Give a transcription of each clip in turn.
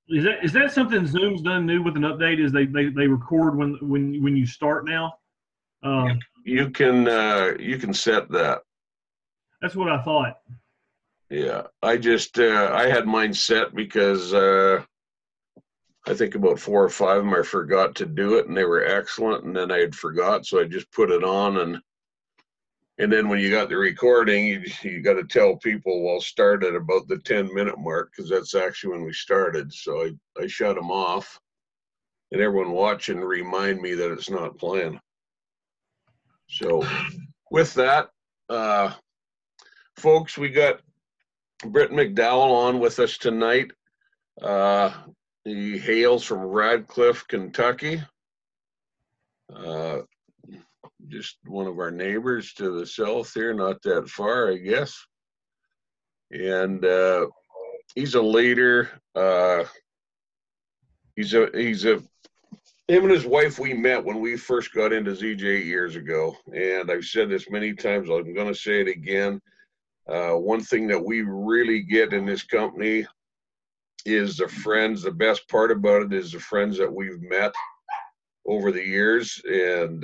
Is that something Zoom's done new with an update? Is they record when you start now? You can set that. That's what I thought. Yeah, I had mine set because I think about 4 or 5 of them I forgot to do it, and they were excellent, and then I had forgot, so I just put it on, and then when you got the recording, you got to tell people, well, start at about the 10-minute mark, because that's actually when we started. So I shut them off, and everyone watching remind me that it's not playing. So with that, folks, we got Britt McDowell on with us tonight. He hails from Radcliffe, Kentucky. Just one of our neighbors to the south here, not that far, I guess. And he's a leader. Him and his wife, we met when we first got into ZJ years ago. And I've said this many times, I'm going to say it again. One thing that we really get in this company is the friends. The best part about it is the friends that we've met over the years. And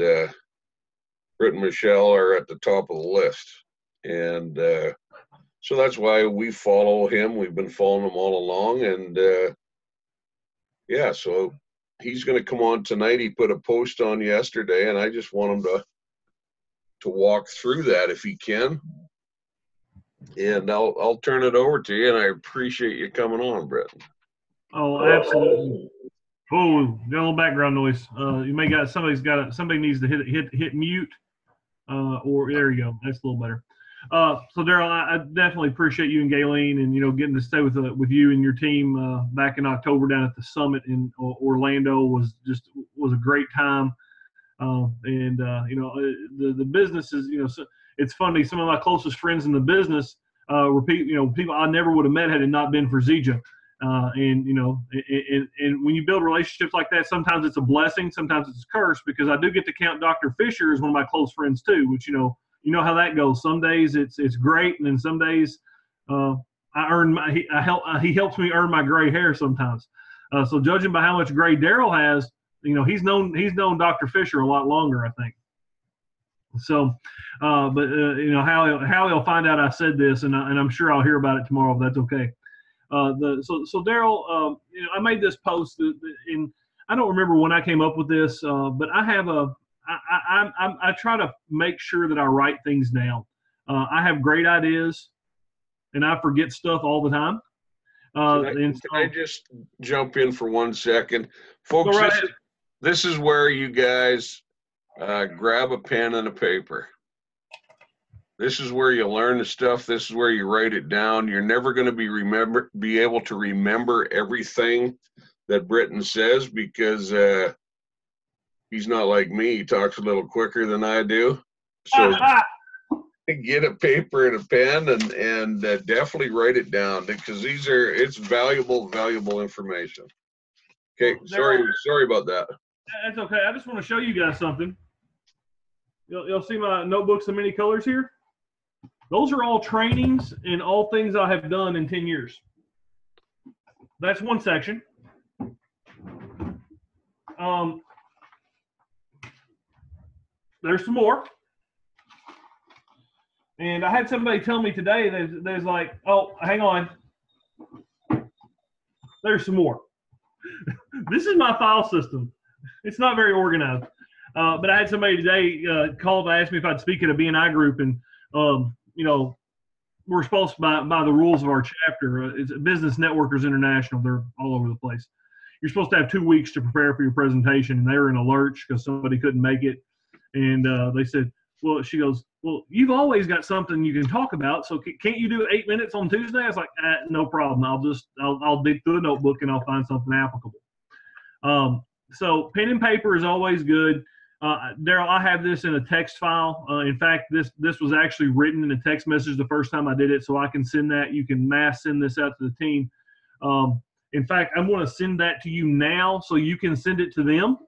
Britt and Michelle are at the top of the list. And so that's why we follow him. We've been following him all along. And yeah, so he's going to come on tonight. He put a post on yesterday, and I just want him to walk through that if he can. And I'll turn it over to you, and I appreciate you coming on, Brett. Oh, absolutely. Oh, got a little background noise. You may got somebody needs to hit mute. Or there you go. That's a little better. So Daryl, I definitely appreciate you and Galen, and getting to stay with you and your team back in October down at the summit in Orlando was a great time. The business is so it's funny. Some of my closest friends in the business were people I never would have met had it not been for ZJ. And when you build relationships like that, sometimes it's a blessing, sometimes it's a curse, because I do get to count Dr. Fisher as one of my close friends too, which you know how that goes. Some days it's great, and then some days he helps me earn my gray hair sometimes. So judging by how much gray Daryl has, he's known Dr. Fisher a lot longer, I think. So, but Howie will find out I said this, and I'm sure I'll hear about it tomorrow if that's okay. So Daryl, I made this post, and I don't remember when I came up with this, but I try to make sure that I write things down. I have great ideas, and I forget stuff all the time. Can I just jump in for 1 second, folks? This is where you guys grab a pen and a paper. This is where you learn the stuff. This is where you write it down. You're never going to be able to remember everything that Britton says, because he's not like me. He talks a little quicker than I do. So get a paper and a pen and definitely write it down, because it's valuable information. Okay, sorry about that. That's okay. I just want to show you guys something. You'll see my notebooks in many colors here. Those are all trainings and all things I have done in 10 years. That's one section. There's some more. And I had somebody tell me today, there's like, oh, hang on. There's some more. This is my file system. It's not very organized. But I had somebody today call to ask me if I'd speak at a BNI group, and we're supposed to, by the rules of our chapter, it's Business Networkers International. They're all over the place. You're supposed to have 2 weeks to prepare for your presentation, and they were in a lurch because somebody couldn't make it. And they said, well, she goes, well, you've always got something you can talk about, so can't you do 8 minutes on Tuesday? I was like, no problem. I'll dig through the notebook and I'll find something applicable. So pen and paper is always good. Daryl, I have this in a text file. In fact, this was actually written in a text message the first time I did it, so I can send that. You can mass send this out to the team. In fact, I'm going to send that to you now, so you can send it to them.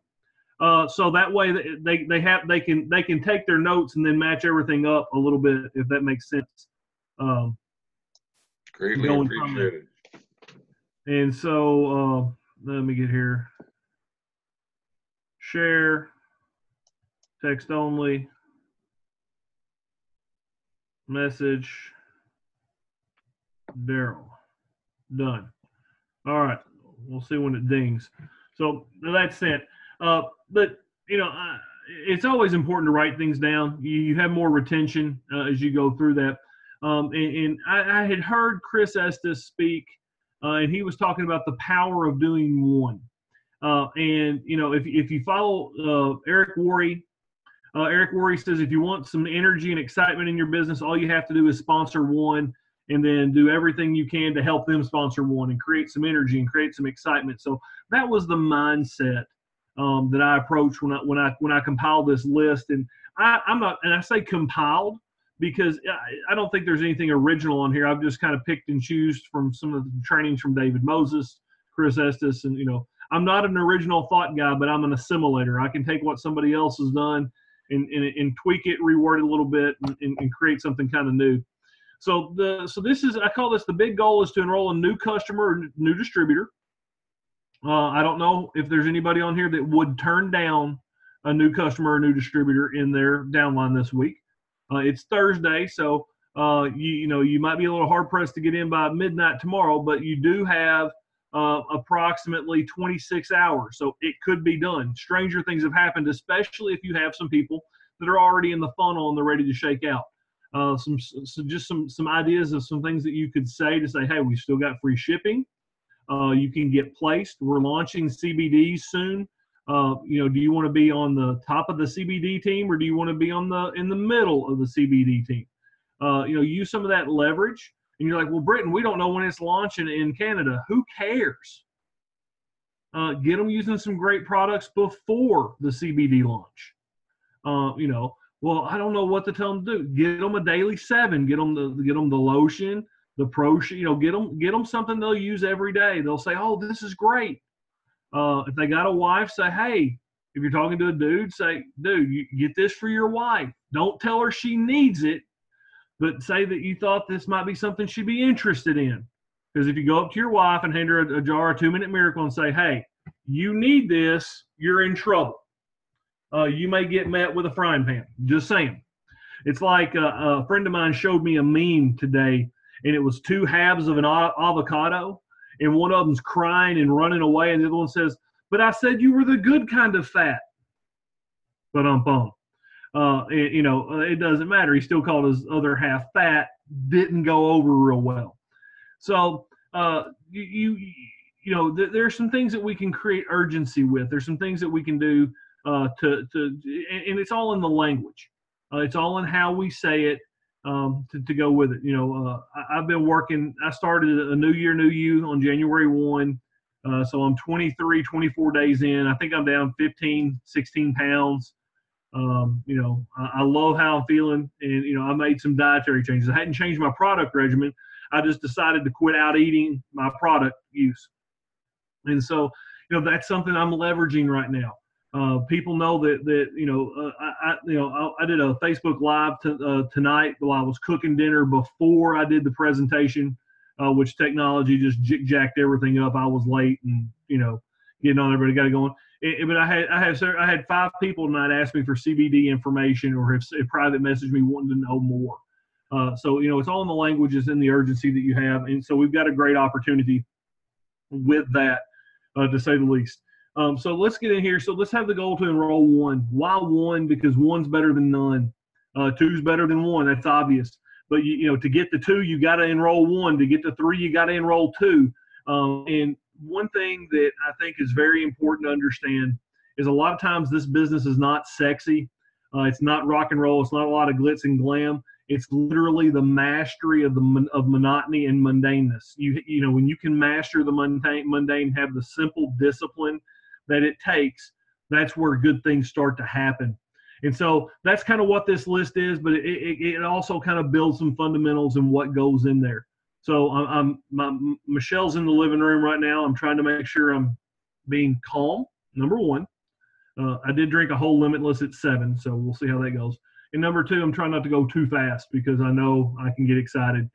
So that way they can take their notes and then match everything up a little bit, if that makes sense. Greatly appreciated. And so let me get here. Share, text only, message, Daryl. Done. All right. We'll see when it dings. So that's sent. But, it's always important to write things down. You have more retention as you go through that. And I had heard Chris Estes speak, and he was talking about the power of doing one. And, if you follow Eric Worre, Eric Worre says if you want some energy and excitement in your business, all you have to do is sponsor one and then do everything you can to help them sponsor one and create some energy and create some excitement. So that was the mindset that I approached when I compiled this list. And I'm not, and I say compiled because I don't think there's anything original on here. I've just kind of picked and choose from some of the trainings from David Moses, Chris Estes, and I'm not an original thought guy, but I'm an assimilator. I can take what somebody else has done and tweak it, reword it a little bit, and create something kind of new. So this is, I call this, the big goal is to enroll a new customer or new distributor. I don't know if there's anybody on here that would turn down a new customer or new distributor in their downline this week. It's Thursday, so you might be a little hard pressed to get in by midnight tomorrow, but you do have approximately 26 hours, so it could be done. Stranger things have happened, especially if you have some people that are already in the funnel and they're ready to shake out. Some ideas of some things that you could say to say, hey, we've still got free shipping. You can get placed. We're launching CBDs soon. Do you want to be on the top of the CBD team, or do you want to be in the middle of the CBD team? Use some of that leverage. And you're like, well, Britton, we don't know when it's launching in Canada. Who cares? Get them using some great products before the CBD launch. Well, I don't know what to tell them to do. Get them a daily 7. Get them the lotion, the pro. Get them something they'll use every day. They'll say, oh, this is great. If they got a wife, say, hey. If you're talking to a dude, say, dude, you get this for your wife. Don't tell her she needs it, but say that you thought this might be something she'd be interested in. Because if you go up to your wife and hand her a jar of 2-Minute Miracle and say, hey, you need this, you're in trouble. You may get met with a frying pan. Just saying. It's like a friend of mine showed me a meme today, and it was 2 halves of an avocado, and one of them's crying and running away, and the other one says, but I said you were the good kind of fat. But it doesn't matter. He still called his other half fat. Didn't go over real well. So there's some things that we can create urgency with. There's some things that we can do and it's all in the language. It's all in how we say it to go with it. I've been working. I started a New Year, New You on January 1. So I'm 23, 24 days in. I think I'm down 15, 16 pounds. I love how I'm feeling, and I made some dietary changes. I hadn't changed my product regimen. I just decided to quit out eating my product use, and so that's something I'm leveraging right now. People know that I did a Facebook Live tonight while I was cooking dinner before I did the presentation, which technology just jacked everything up. I was late, and getting on, everybody got it going. But I had 5 people tonight ask me for CBD information, or have private messaged me wanting to know more. So it's all in the languages and the urgency that you have, and so we've got a great opportunity with that, to say the least. So let's get in here. So let's have the goal to enroll 1. Why 1? Because 1's better than none. 2's better than 1. That's obvious. But to get to 2, you got to enroll 1. To get to 3, you got to enroll 2. And one thing that I think is very important to understand is a lot of times this business is not sexy. It's not rock and roll. It's not a lot of glitz and glam. It's literally the mastery of monotony and mundaneness. When you can master the mundane, have the simple discipline that it takes, that's where good things start to happen. And so that's kind of what this list is, but it also kind of builds some fundamentals and what goes in there. So Michelle's in the living room right now. I'm trying to make sure I'm being calm, number 1. I did drink a whole Limitless at 7, so we'll see how that goes. And number 2, I'm trying not to go too fast because I know I can get excited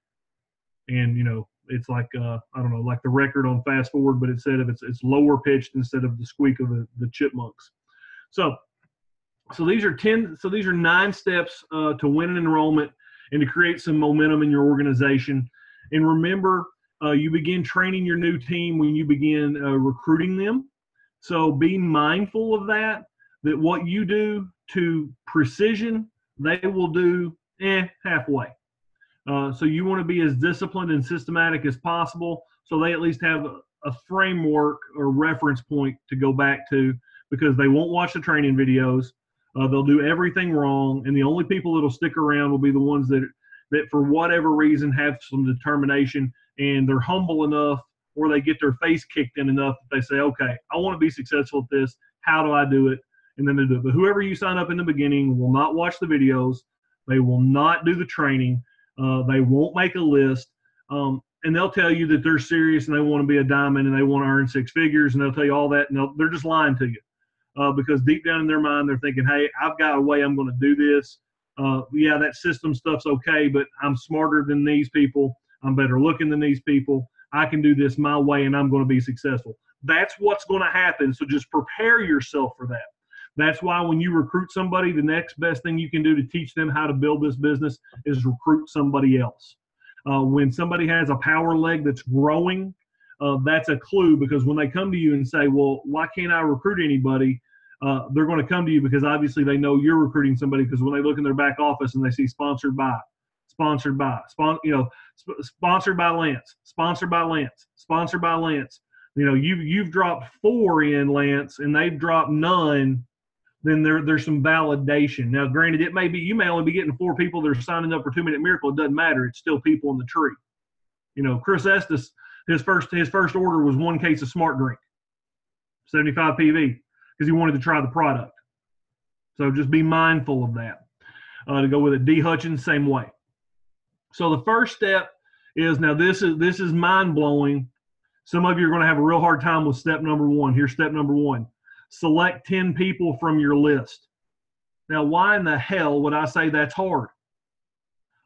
and, it's like I don't know, like the record on fast forward, but instead of it's lower pitched instead of the squeak of the chipmunks. So these are 9 steps to win an enrollment and to create some momentum in your organization. And remember, you begin training your new team when you begin recruiting them. So be mindful of that what you do to precision, they will do halfway. So you want to be as disciplined and systematic as possible so they at least have a framework or reference point to go back to, because they won't watch the training videos. They'll do everything wrong, and the only people that'll stick around will be the ones that for whatever reason have some determination and they're humble enough, or they get their face kicked in enough that they say, okay, I want to be successful at this. How do I do it? And then they do it. But whoever you sign up in the beginning will not watch the videos. They will not do the training. They won't make a list. And they'll tell you that they're serious and they want to be a diamond and they want to earn 6 figures, and they'll tell you all that, and they're just lying to you. Because deep down in their mind, they're thinking, hey, I've got a way I'm going to do this. Yeah, that system stuff's okay, but I'm smarter than these people. I'm better looking than these people. I can do this my way, and I'm going to be successful. That's what's going to happen, so just prepare yourself for that. That's why when you recruit somebody, the next best thing you can do to teach them how to build this business is recruit somebody else. When somebody has a power leg that's growing, that's a clue, because when they come to you and say, well, why can't I recruit anybody? They're going to come to you because obviously they know you're recruiting somebody, because when they look in their back office and they see sponsored by Lance, sponsored by Lance. You've dropped 4 in, Lance, and they've dropped none. Then there's some validation. Now, granted, you may only be getting 4 people that are signing up for 2-Minute Miracle. It doesn't matter. It's still people in the tree. Chris Estes, his first order was 1 case of Smart Drink, 75 PV, because he wanted to try the product. So just be mindful of that. To go with it, D. Hutchins, same way. So the first step is, now this is mind-blowing. Some of you are going to have a real hard time with step number 1. Here's step number 1. Select 10 people from your list. Now, why in the hell would I say that's hard?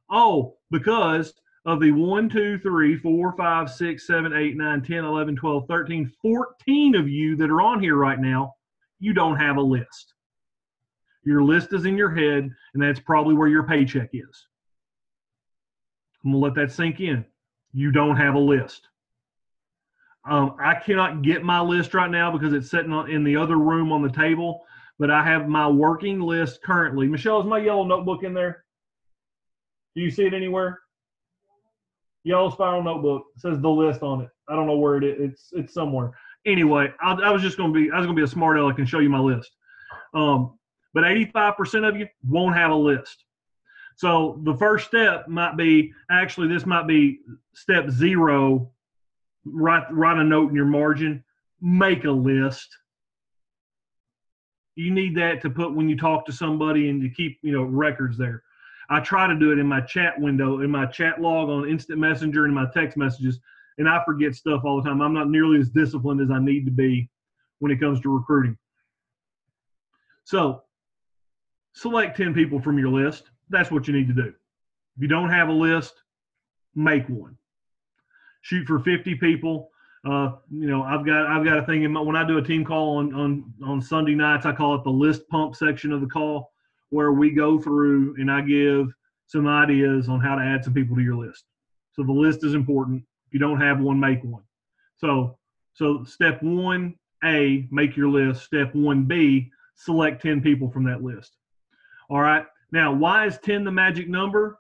Oh, because of the 1, 2, 3, 4, 5, 6, 7, 8, 9, 10, 11, 12, 13, 14 of you that are on here right now, you don't have a list. Your list is in your head, and that's probably where your paycheck is. I'm going to let that sink in. You don't have a list. I cannot get my list right now because it's sitting in the other room on the table, but I have my working list currently. Michelle, is my yellow notebook in there? Do you see it anywhere? Yellow spiral notebook. It says the list on it. I don't know where it is. It's somewhere. Anyway, I was going to be a smart aleck and show you my list. But 85% of you won't have a list. So the first step might be, this might be step 0. Write a note in your margin. Make a list. You need that to put when you talk to somebody and to keep records there. I try to do it in my chat window, in my chat log on Instant Messenger and my text messages, and I forget stuff all the time. I'm not nearly as disciplined as I need to be when it comes to recruiting. So select 10 people from your list. That's what you need to do. If you don't have a list, make one. Shoot for 50 people. I've got a thing when I do a team call on Sunday nights, I call it the list pump section of the call, where we go through and I give some ideas on how to add some people to your list. So the list is important. If you don't have one, make one. So step 1A, make your list. Step 1B, select 10 people from that list. All right. Now, why is 10 the magic number?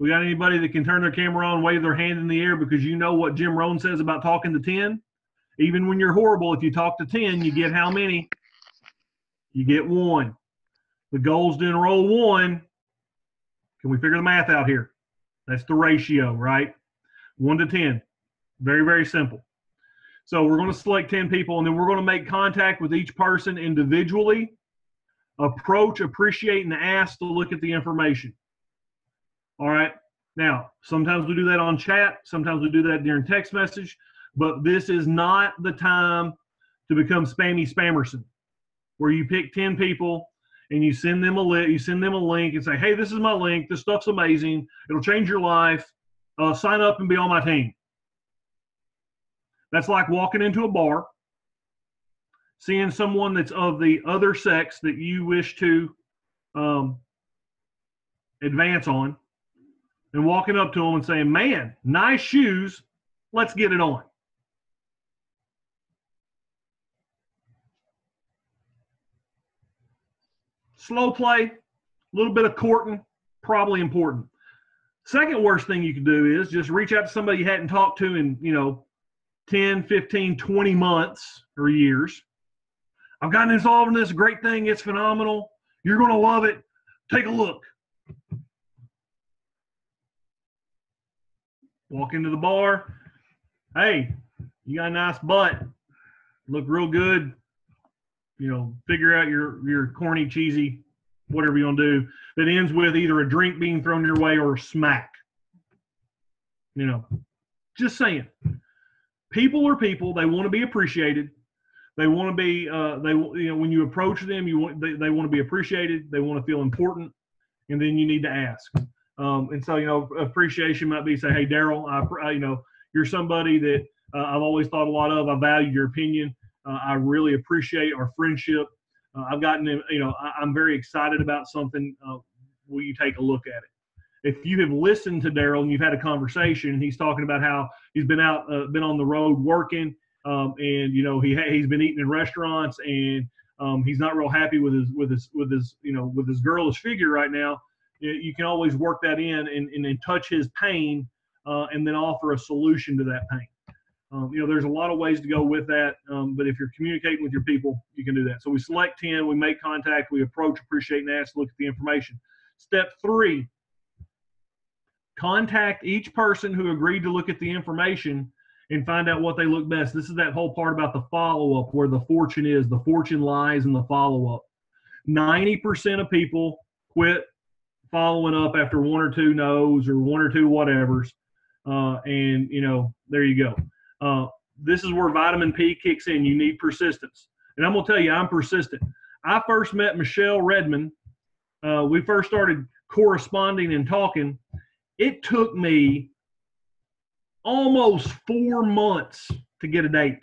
We got anybody that can turn their camera on, wave their hand in the air, because you know what Jim Rohn says about talking to 10? Even when you're horrible, if you talk to 10, you get how many? You get 1. The goal is to enroll 1. Can we figure the math out here? That's the ratio, right? 1 to 10. Very, very simple. So we're going to select 10 people, and then we're going to make contact with each person individually. Approach, appreciate, and ask to look at the information. All right. Now, sometimes we do that on chat. Sometimes we do that during text message. But this is not the time to become spammy spammerson, where you pick 10 people and you send them a link and say, hey, this is my link. This stuff's amazing. It'll change your life. Sign up and be on my team. That's like walking into a bar, seeing someone that's of the other sex that you wish to advance on, and walking up to them and saying, man, nice shoes, let's get it on. Slow play, a little bit of courting, probably important. Second worst thing you can do is just reach out to somebody you hadn't talked to in, 10, 15, 20 months or years. I've gotten involved in this great thing. It's phenomenal. You're going to love it. Take a look. Walk into the bar. Hey, you got a nice butt. Look real good. Figure out your corny, cheesy, whatever you want to do, that ends with either a drink being thrown your way or a smack. Just saying. People are people. They want to be appreciated. They want to be, when you approach them, they want to be appreciated. They want to feel important. And then you need to ask. And so, appreciation might be say, hey, Daryl, you're somebody that I've always thought a lot of. I value your opinion. I really appreciate our friendship. I've gotten, I'm very excited about something. Will you take a look at it? If you have listened to Daryl and you've had a conversation, and he's talking about how he's been on the road working, and he's been eating in restaurants, and he's not real happy with his girlish figure right now. You can always work that in and touch his pain, and then offer a solution to that pain. There's a lot of ways to go with that, but if you're communicating with your people, you can do that. So we select 10, we make contact, we approach, appreciate, and ask, look at the information. Step 3, contact each person who agreed to look at the information and find out what they look best. This is that whole part about the follow-up, where the fortune is. The fortune lies in the follow-up. 90% of people quit following up after 1 or 2 no's or 1 or 2 whatevers, and there you go. This is where vitamin P kicks in. You need persistence. And I'm going to tell you, I'm persistent. I first met Michelle Redmond. We first started corresponding and talking. It took me almost 4 months to get a date.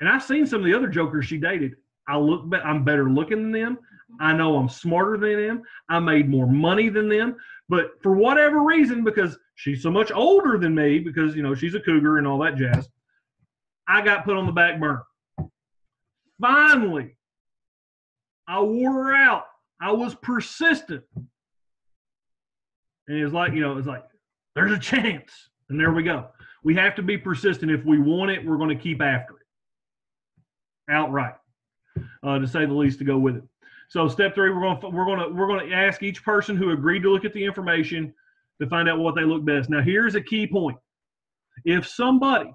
And I've seen some of the other jokers she dated. I'm better looking than them. I know I'm smarter than them. I made more money than them. But for whatever reason, because she's so much older than me, because, she's a cougar and all that jazz, I got put on the back burner. Finally, I wore her out. I was persistent. And it's like, there's a chance. And there we go. We have to be persistent. If we want it, we're going to keep after it. Outright, to say the least, to go with it. So step 3, we're going to ask each person who agreed to look at the information to find out what they look best. Now, here's a key point. If somebody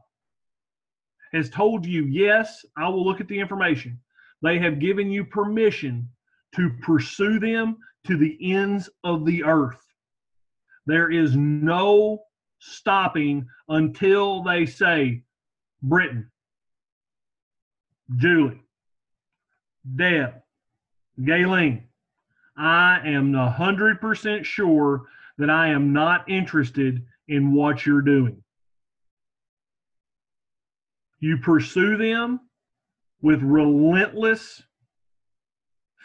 has told you, yes, I will look at the information, they have given you permission to pursue them to the ends of the earth. There is no stopping until they say, Britton, Julie, Deb, Gayleen, I am 100% sure that I am not interested in what you're doing. You pursue them with relentless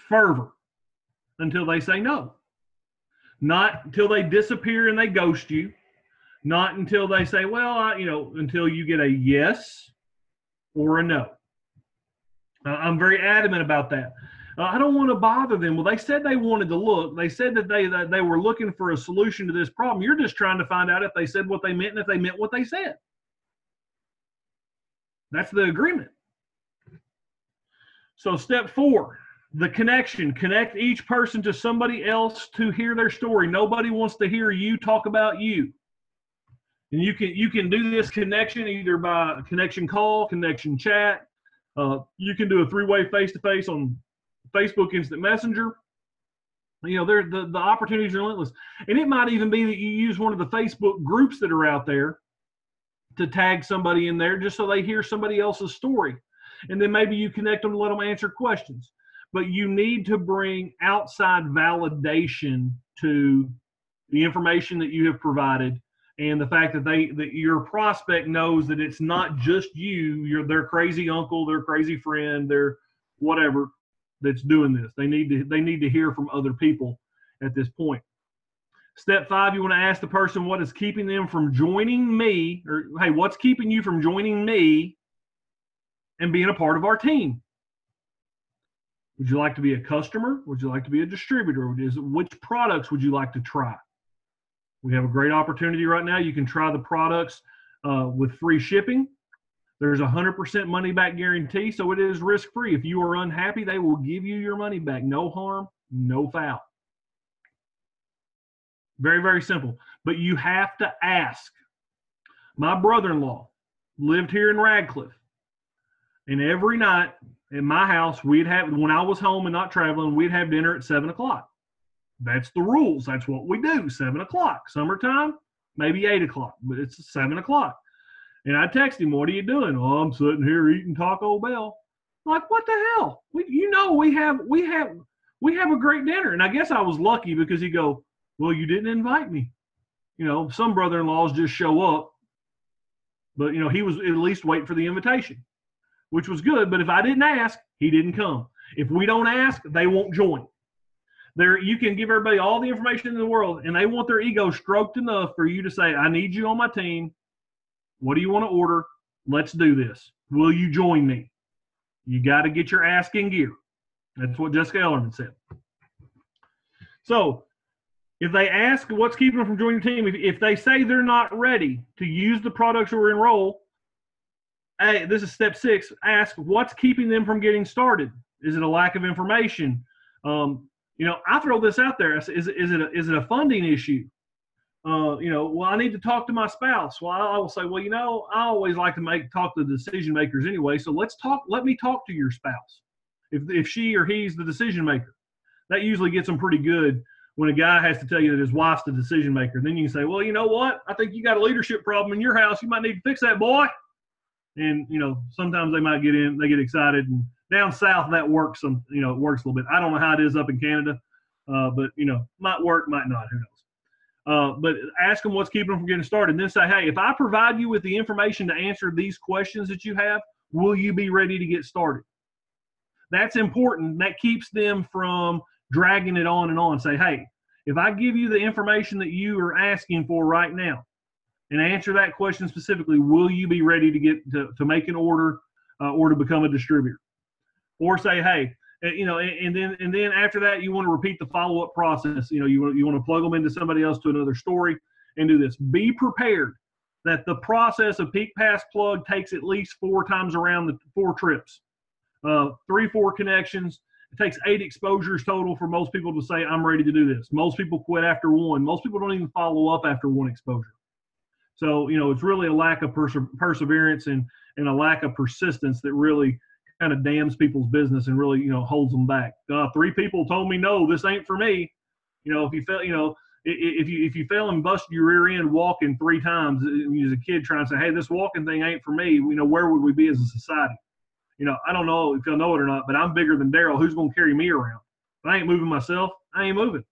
fervor until they say no. Not until they disappear and they ghost you. Not until they say, well, until you get a yes or a no. I'm very adamant about that. I don't want to bother them. Well, they said they wanted to look. They said that they were looking for a solution to this problem. You're just trying to find out if they said what they meant and if they meant what they said. That's the agreement. So step 4, the connection. Connect each person to somebody else to hear their story. Nobody wants to hear you talk about you. And you can do this connection either by connection call, connection chat. You can do a 3-way face-to-face on Facebook Instant Messenger. The opportunities are relentless. And it might even be that you use one of the Facebook groups that are out there to tag somebody in there just so they hear somebody else's story. And then maybe you connect them to let them answer questions. But you need to bring outside validation to the information that you have provided and the fact that that your prospect knows that it's not just you, their crazy uncle, their crazy friend, their whatever that's doing this. They need to hear from other people at this point. Step 5, you want to ask the person what is keeping them from joining me, or hey, what's keeping you from joining me and being a part of our team? Would you like to be a customer? Would you like to be a distributor? Which products would you like to try? We have a great opportunity right now. You can try the products with free shipping. There's 100% money back guarantee, so it is risk-free. If you are unhappy, they will give you your money back. No harm, no foul. Very, very simple. But you have to ask. My brother-in-law lived here in Radcliffe, and every night at my house, when I was home and not traveling, we'd have dinner at 7 o'clock. That's the rules. That's what we do, 7 o'clock. Summertime, maybe 8 o'clock, but it's 7 o'clock. And I text him, what are you doing? Oh, I'm sitting here eating Taco Bell. I'm like, what the hell? We have a great dinner. And I guess I was lucky because he'd go, well, you didn't invite me. Some brother-in-laws just show up. But, he was at least waiting for the invitation, which was good. But if I didn't ask, he didn't come. If we don't ask, they won't join. You can give everybody all the information in the world, and they want their ego stroked enough for you to say, I need you on my team. What do you want to order? Let's do this. Will you join me? You got to get your ass in gear. That's what Jessica Ellerman said. So if they ask what's keeping them from joining the team, if they say they're not ready to use the products or enroll, hey, this is step 6. Ask what's keeping them from getting started. Is it a lack of information? I throw this out there. Is it a funding issue? Well, I need to talk to my spouse. Well, I will say, well, I always like to talk to the decision makers anyway. So let me talk to your spouse. If she or he's the decision maker, that usually gets them pretty good when a guy has to tell you that his wife's the decision maker. Then you can say, well, you know what? I think you got a leadership problem in your house. You might need to fix that, boy. And, sometimes they get excited, and down south that works it works a little bit. I don't know how it is up in Canada, but, might work, might not, who knows. But ask them what's keeping them from getting started. And then say, hey, if I provide you with the information to answer these questions that you have, will you be ready to get started? That's important. That keeps them from dragging it on and on. Say, hey, if I give you the information that you are asking for right now and answer that question specifically, will you be ready to get to make an order or to become a distributor? Or say, hey, and then after that, you want to repeat the follow-up process. You want to plug them into somebody else to another story and do this. Be prepared that the process of Peak Pass Plug takes at least 4 times around the 4 trips, 3-4 connections. It takes 8 exposures total for most people to say, I'm ready to do this. Most people quit after 1. Most people don't even follow up after 1 exposure. So, it's really a lack of perseverance and a lack of persistence that really kind of damns people's business and really, holds them back. 3 people told me, no, this ain't for me. If you fail, if you fail and bust your rear end walking 3 times as a kid trying to say, hey, this walking thing ain't for me, where would we be as a society? I don't know if you'll know it or not, but I'm bigger than Daryl. Who's going to carry me around? If I ain't moving myself, I ain't moving.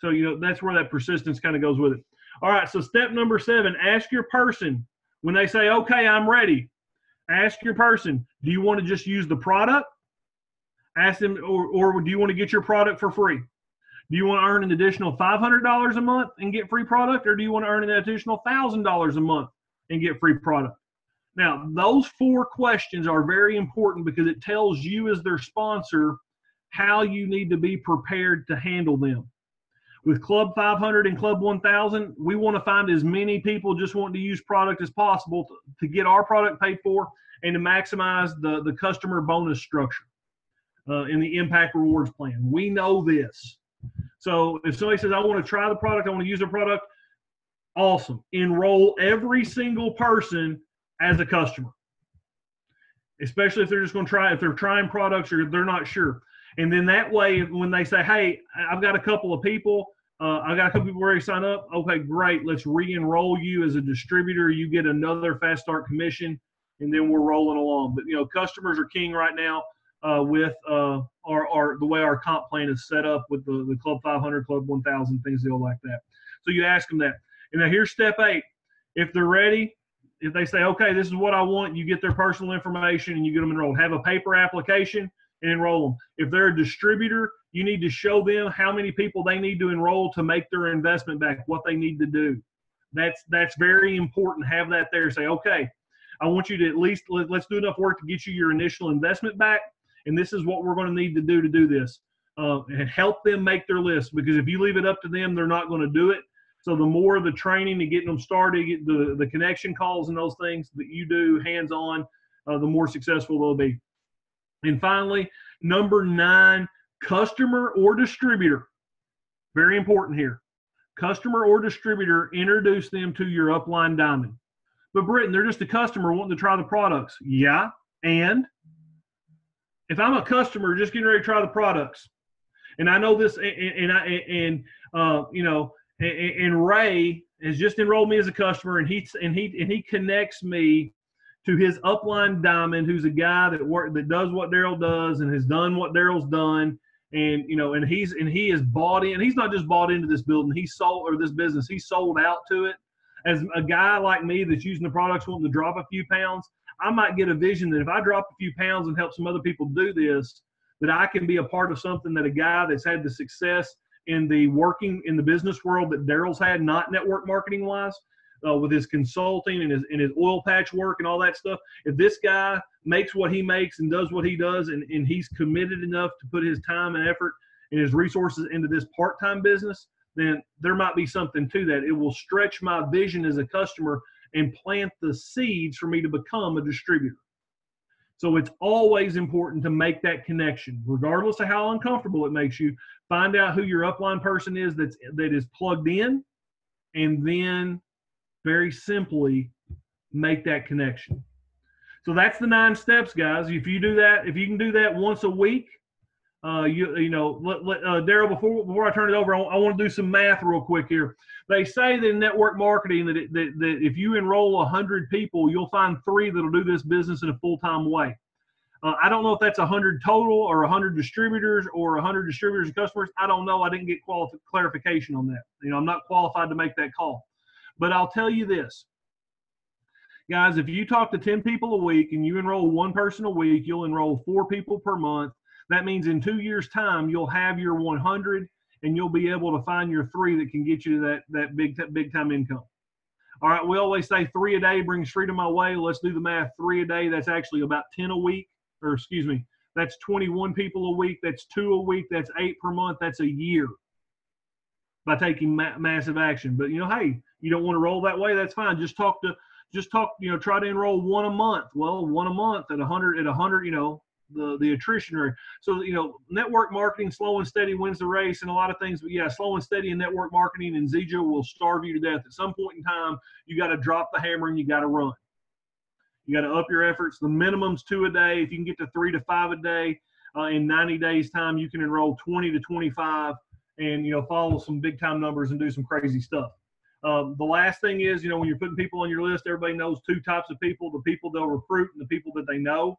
So, that's where that persistence kind of goes with it. All right, so step number 7, ask your person when they say, okay, I'm ready. Ask your person, do you want to just use the product? Ask them, or do you want to get your product for free? Do you want to earn an additional $500 a month and get free product, or do you want to earn an additional $1,000 a month and get free product? Now, those 4 questions are very important because it tells you as their sponsor how you need to be prepared to handle them. With Club 500 and Club 1000, we want to find as many people just wanting to use product as possible to get our product paid for and to maximize the customer bonus structure in the Impact Rewards plan. We know this. So if somebody says, I want to try the product, I want to use the product, awesome. Enroll every single person as a customer, especially if they're just going to try, if they're trying products or they're not sure. And then that way, when they say, hey, I've got a couple of people, I've got a couple people ready to sign up. Okay, great. Let's re-enroll you as a distributor. You get another fast start commission, and then we're rolling along. But, customers are king right now with the way our comp plan is set up with the Club 500, Club 1000, things like that. So you ask them that. And now here's step 8. If they're ready, if they say, okay, this is what I want, you get their personal information and you get them enrolled. Have a paper application and enroll them. If they're a distributor, you need to show them how many people they need to enroll to make their investment back, what they need to do. That's very important. Have that there. Say, okay, I want you to at least, let's do enough work to get you your initial investment back, and this is what we're going to need to do this. And help them make their list, because if you leave it up to them, they're not going to do it. So the more the training and getting them started, get the connection calls and those things that you do hands-on, the more successful they'll be. And finally, number 9, customer or distributor. Very important here. Customer or distributor, introduce them to your upline diamond. But Britton, they're just a customer wanting to try the products. Yeah, and if I'm a customer just getting ready to try the products, and I know this, and Ray has just enrolled me as a customer, and he connects me to his upline diamond, who's a guy that does what Daryl does and has done what Daryl's done, and he is bought in. He's not just bought into this building, this business. He sold out to it. As a guy like me that's using the products, wanting to drop a few pounds, I might get a vision that if I drop a few pounds and help some other people do this, that I can be a part of something that a guy that's had the success in the business world that Daryl's had, not network marketing wise, with his consulting and his oil patch work and all that stuff. If this guy makes what he makes and does what he does, and he's committed enough to put his time and effort and his resources into this part-time business, then there might be something to that. It will stretch my vision as a customer and plant the seeds for me to become a distributor. So it's always important to make that connection, regardless of how uncomfortable it makes you. Find out who your upline person is that is plugged in, and then very simply make that connection. So that's the 9 steps, guys. If you can do that once a week, Daryl, before I turn it over, I want to do some math real quick here. They say that in network marketing that if you enroll 100 people, you'll find 3 that'll do this business in a full-time way. I don't know if that's 100 total or 100 distributors or 100 distributors and customers. I don't know. I didn't get clarification on that. I'm not qualified to make that call. But I'll tell you this, guys, if you talk to 10 people a week and you enroll 1 person a week, you'll enroll 4 people per month. That means in 2 years' time, you'll have your 100, and you'll be able to find your 3 that can get you to that big time income. All right, we always say 3 a day brings freedom my way. Let's do the math. 3 a day, that's actually about 10 a week, or excuse me, that's 21 people a week. That's 2 a week. That's 8 per month. That's a year by taking massive action. But hey, you don't want to roll that way. That's fine. Just talk. Try to enroll 1 a month. Well, 1 a month at 100, the attrition rate. So, network marketing, slow and steady wins the race and a lot of things. But yeah, slow and steady in network marketing and ZJ will starve you to death. At some point in time, you got to drop the hammer and you got to run. You got to up your efforts. The minimum's 2 a day. If you can get to 3 to 5 a day, in 90 days time, you can enroll 20 to 25 and, follow some big time numbers and do some crazy stuff. The last thing is, when you're putting people on your list, everybody knows 2 types of people: the people they'll recruit and the people that they know.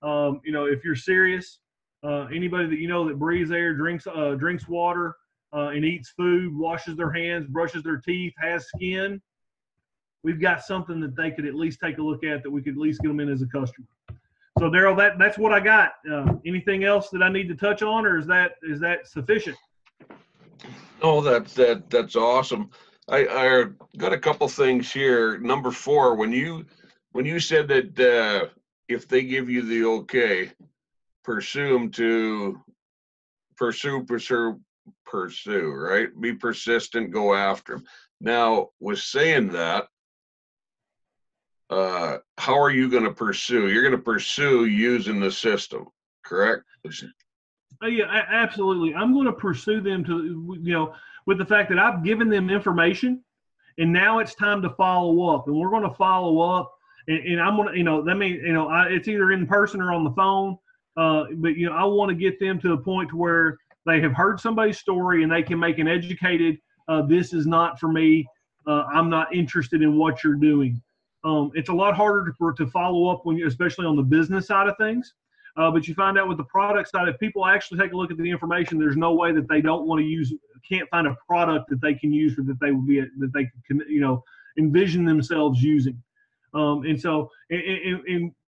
If you're serious, anybody that that breathes air, drinks water, and eats food, washes their hands, brushes their teeth, has skin, we've got something that they could at least take a look at, that we could at least get them in as a customer. So Daryl, that's what I got. Anything else that I need to touch on, or is that sufficient? Oh, that's awesome. I got a couple things here. Number 4, when you said that if they give you the okay, pursue them to pursue, right? Be persistent, go after them. Now, with saying that, how are you going to pursue? You're going to pursue using the system, correct? Yeah, absolutely. I'm going to pursue them to, with the fact that I've given them information, and now it's time to follow up, and we're going to follow up. And I'm going to, that means, it's either in person or on the phone. But, I want to get them to the point to where they have heard somebody's story and they can make an educated, this is not for me. I'm not interested in what you're doing. It's a lot harder to follow up especially on the business side of things. But you find out with the product side, if people actually take a look at the information, there's no way that they don't want to use, can't find a product that they can use or that they would be, that they can, envision themselves using. And so,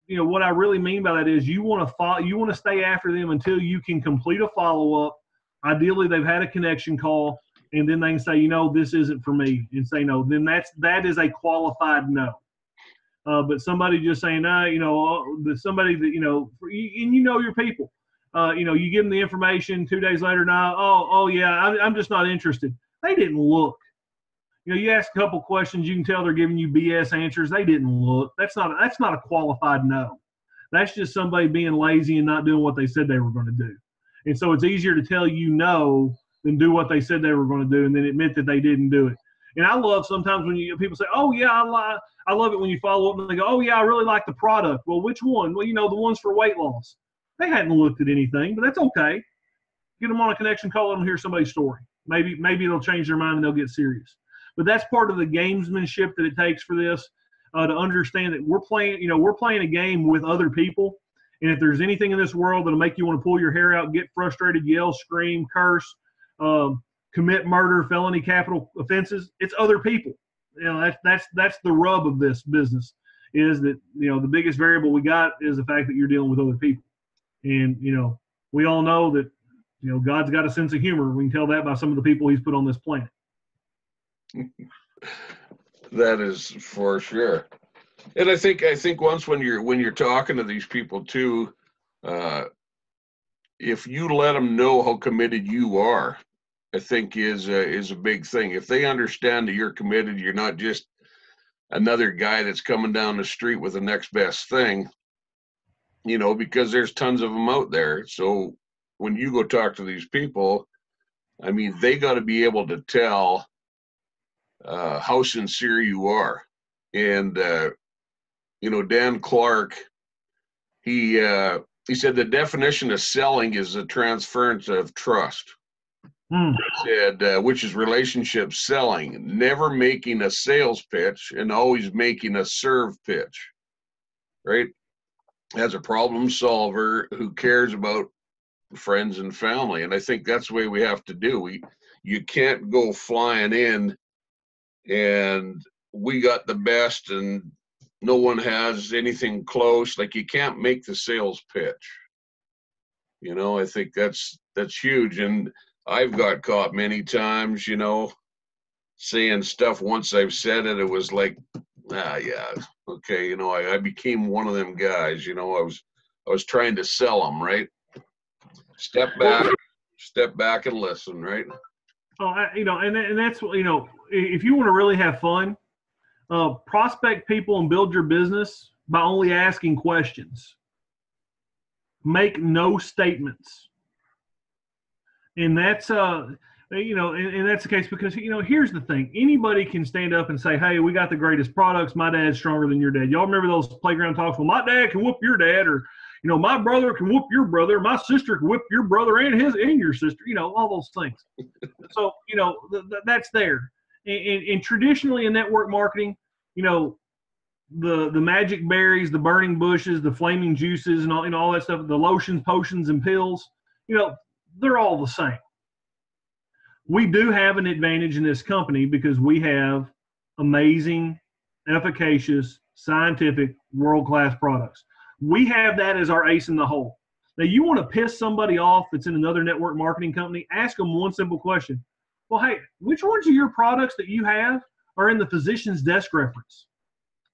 what I really mean by that is you want to stay after them until you can complete a follow-up. Ideally, they've had a connection call, and then they can say, this isn't for me, and say no. Then that is a qualified no. But somebody just saying, somebody that, and your people, you give them the information 2 days later, I'm just not interested. They didn't look. You ask a couple questions, you can tell they're giving you BS answers. They didn't look. That's not a qualified no. That's just somebody being lazy and not doing what they said they were going to do. And so it's easier to tell you no than do what they said they were going to do and then admit that they didn't do it. And I love sometimes when people say, oh, yeah, I love it when you follow up and they go, oh, yeah, I really like the product. Well, which one? Well, the ones for weight loss. They hadn't looked at anything, but that's okay. Get them on a connection call, let them hear somebody's story. Maybe it'll change their mind and they'll get serious. But that's part of the gamesmanship that it takes for this, to understand that we're playing a game with other people. And if there's anything in this world that'll make you want to pull your hair out, get frustrated, yell, scream, curse, commit murder, felony, capital offenses, it's other people. That's the rub of this business, is that, the biggest variable we got is the fact that you're dealing with other people. And, we all know that, God's got a sense of humor. We can tell that by some of the people he's put on this planet. That is for sure. And I think once when you're talking to these people too, if you let them know how committed you are, I think is a big thing. If they understand that you're committed, you're not just another guy that's coming down the street with the next best thing, because there's tons of them out there. So when you go talk to these people, I mean, they got to be able to tell how sincere you are. And Dan Clark, he said the definition of selling is the transference of trust. He said, which is relationship selling, never making a sales pitch and always making a serve pitch, right? As a problem solver who cares about friends and family. And I think that's the way we have to do. You can't go flying in and we got the best and no one has anything close. Like, you can't make the sales pitch. I think that's huge. And I've got caught many times, saying stuff. Once I've said it, it was like, yeah, okay. I became one of them guys, I was trying to sell them, right? Step back and listen, right? Oh, and that's, if you want to really have fun, prospect people and build your business by only asking questions. Make no statements. And that's, and that's the case because, here's the thing. Anybody can stand up and say, hey, we got the greatest products. My dad's stronger than your dad. Y'all remember those playground talks? Well, my dad can whoop your dad, or, my brother can whoop your brother. My sister can whoop your brother and your sister, all those things. So, that's there. And traditionally in network marketing, the magic berries, the burning bushes, the flaming juices, and all that stuff, the lotions, potions, and pills, they're all the same. We do have an advantage in this company because we have amazing, efficacious, scientific, world-class products. We have that as our ace in the hole. Now, you want to piss somebody off that's in another network marketing company, ask them one simple question. Well, hey, which ones of your products that you have are in the physician's desk reference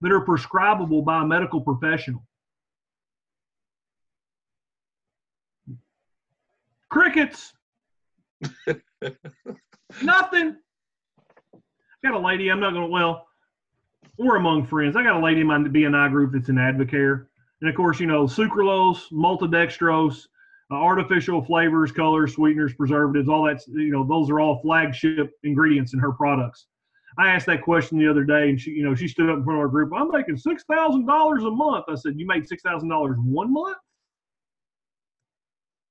that are prescribable by a medical professional? Crickets. Nothing. I got a lady, we're among friends. I got a lady in my BNI group that's an Advocare. And of course, sucralose, maltodextrose, artificial flavors, colors, sweeteners, preservatives, all that, those are all flagship ingredients in her products. I asked that question the other day, and she stood up in front of our group. I'm making $6,000 a month. I said, you make $6,000 one month?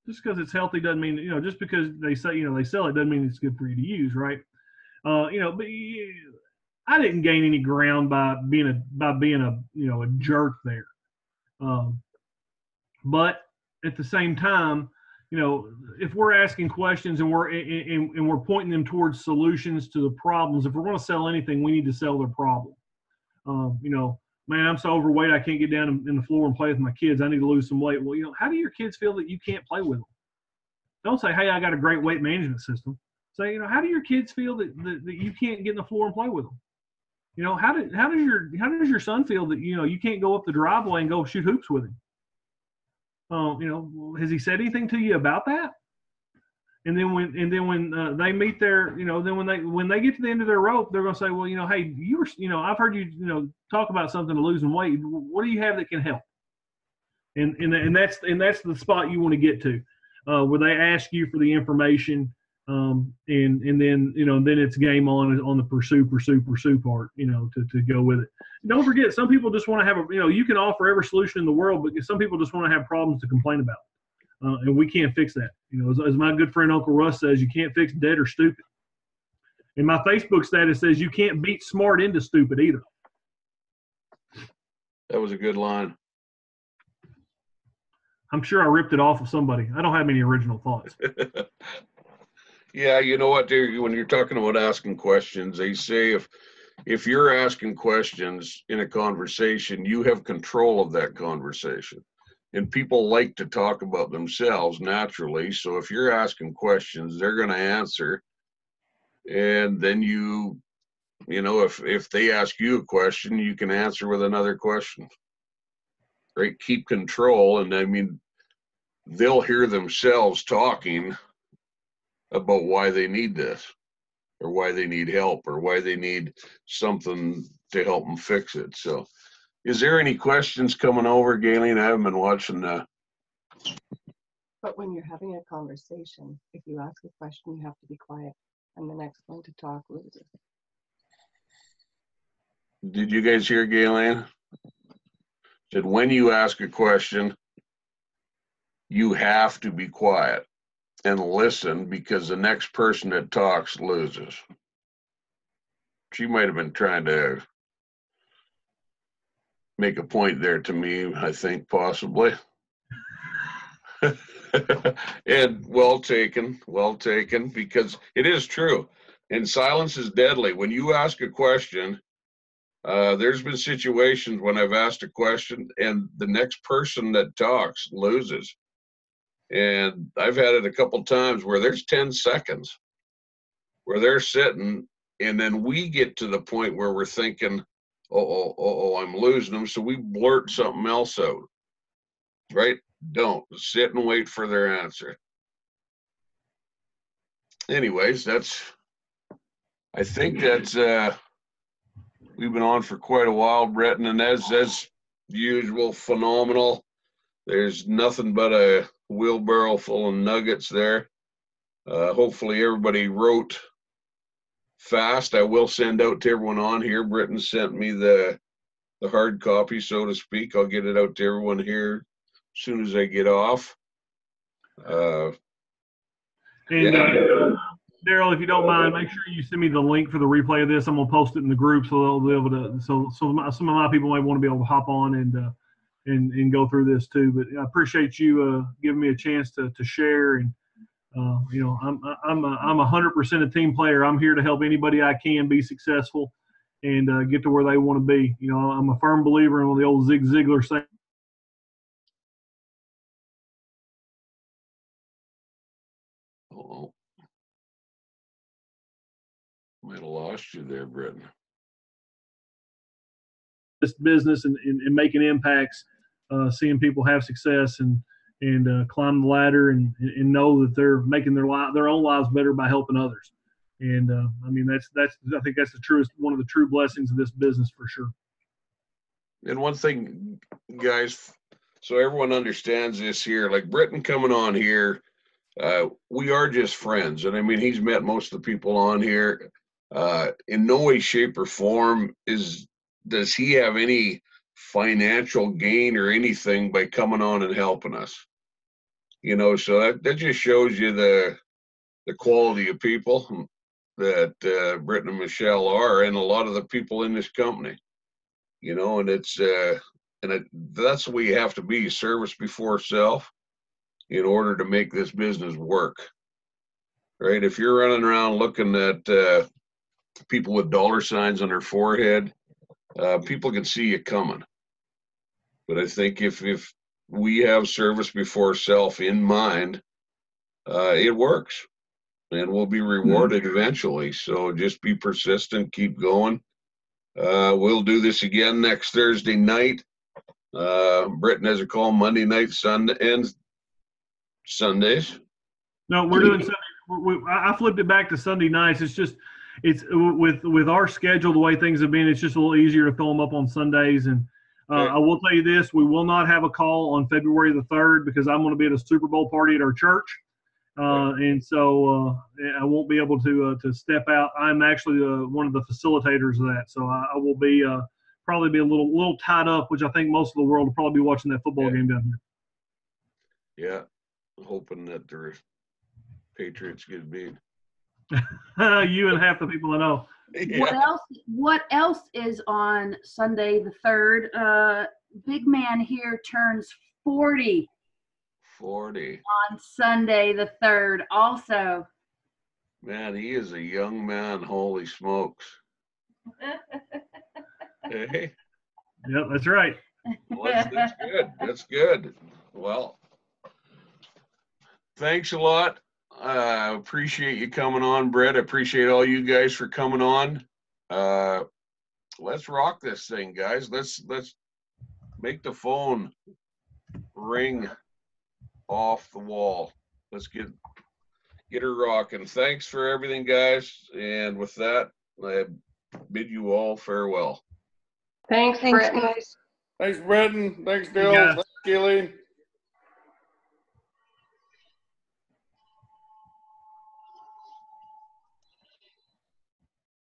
Just because it's healthy doesn't mean, just because they say, they sell it doesn't mean it's good for you to use, right? But I didn't gain any ground by being a jerk there. But at the same time, you know, if we're asking questions and we're pointing them towards solutions to the problems, if we're going to sell anything, we need to sell their problem. You know, man, I'm so overweight I can't get down in the floor and play with my kids. I need to lose some weight. Well, you know, how do your kids feel that you can't play with them? Don't say, hey, I got a great weight management system. Say, you know, how do your kids feel that you can't get in the floor and play with them? You know, how does your son feel that, you know, you can't go up the driveway and go shoot hoops with him? You know, has he said anything to you about that? And then when they meet their, you know, then when they get to the end of their rope, they're going to say, well, you know, hey, you know, I've heard you, you know, talk about something to losing weight. What do you have that can help? And that's the spot you want to get to, where they ask you for the information, and then, you know, then it's game on the pursue part, you know, to go with it. Don't forget, some people just want to have you know, you can offer every solution in the world, but some people just want to have problems to complain about. And we can't fix that. You know, as my good friend Uncle Russ says, you can't fix dead or stupid. And my Facebook status says you can't beat smart into stupid either. That was a good line. I'm sure I ripped it off of somebody. I don't have any original thoughts. Yeah, you know what, dude, when you're talking about asking questions, they say if you're asking questions in a conversation, you have control of that conversation. And people like to talk about themselves naturally. So if you're asking questions, they're going to answer. And then you know, if they ask you a question, you can answer with another question. Right? Keep control. And I mean, they'll hear themselves talking about why they need this, or why they need help, or why they need something to help them fix it. So, is there any questions coming over, Galen? I haven't been watching that. But when you're having a conversation, if you ask a question, you have to be quiet, and the next one to talk loses. Did you guys hear Galen? Said when you ask a question, you have to be quiet and listen, because the next person that talks loses. She might have been trying to make a point there to me, I think, possibly. And well taken, because it is true. And silence is deadly. When you ask a question, there's been situations when I've asked a question and the next person that talks loses. And I've had it a couple times where there's 10 seconds where they're sitting, and then we get to the point where we're thinking, oh, I'm losing them. So we blurt something else out, right? Don't sit and wait for their answer. Anyways, I think that's, we've been on for quite a while, Breton, and as usual, phenomenal. There's nothing but a wheelbarrow full of nuggets there. Hopefully everybody wrote fast. I will send out to everyone on here. Britton sent me the hard copy, so to speak. I'll get it out to everyone here as soon as I get off. Daryl, if you don't mind, make sure you send me the link for the replay of this. I'm gonna post it in the group so they'll be able to. So some of my people might want to be able to hop on and go through this too. But I appreciate you giving me a chance to share. And you know, I'm 100% a team player. I'm here to help anybody I can be successful and get to where they want to be. You know, I'm a firm believer in the old Zig Ziglar saying. Oh, might have lost you there, Britton. This business and making impacts, seeing people have success and climb the ladder and know that they're making their own lives better by helping others. And I mean, I think that's one of the true blessings of this business for sure. And one thing, guys, so everyone understands this here, like Britton coming on here, we are just friends. And I mean, he's met most of the people on here. In no way, shape, or form does he have any financial gain or anything by coming on and helping us. You know, so that just shows you the quality of people that Britton and Michelle are, and a lot of the people in this company. You know, and that's the way you have to be: service before self. in order to make this business work. Right? If you're running around looking at people with dollar signs on their forehead, people can see you coming. But I think if we have service before self in mind, it works, and we'll be rewarded eventually. So just be persistent, keep going. We'll do this again next Thursday night. Britton has a call Monday night, Sunday, and Sundays. No, we're doing Sunday. I flipped it back to Sunday nights. It's with our schedule, the way things have been, it's just a little easier to throw them up on Sundays. And Okay. I will tell you this, we will not have a call on February the 3rd because I'm going to be at a Super Bowl party at our church. And so I won't be able to step out. I'm actually one of the facilitators of that. So I will be probably be a little tied up, which I think most of the world will probably be watching that football game down here. Yeah, hoping that the Patriots get beat. You and half the people I know. Yeah. What else is on Sunday the 3rd? Big man here turns 40 on Sunday the 3rd also. Man, he is a young man. Holy smokes. Hey. Yep, that's right. Well, that's good. That's good. Well, thanks a lot. I appreciate you coming on, Brett. I appreciate all you guys for coming on. Let's rock this thing, guys. Let's make the phone ring off the wall. Let's get her rocking. Thanks for everything, guys. And with that, I bid you all farewell. Thanks, Brittany. Thanks, Bretton. Thanks, Bill. guys. Thanks, Gillian.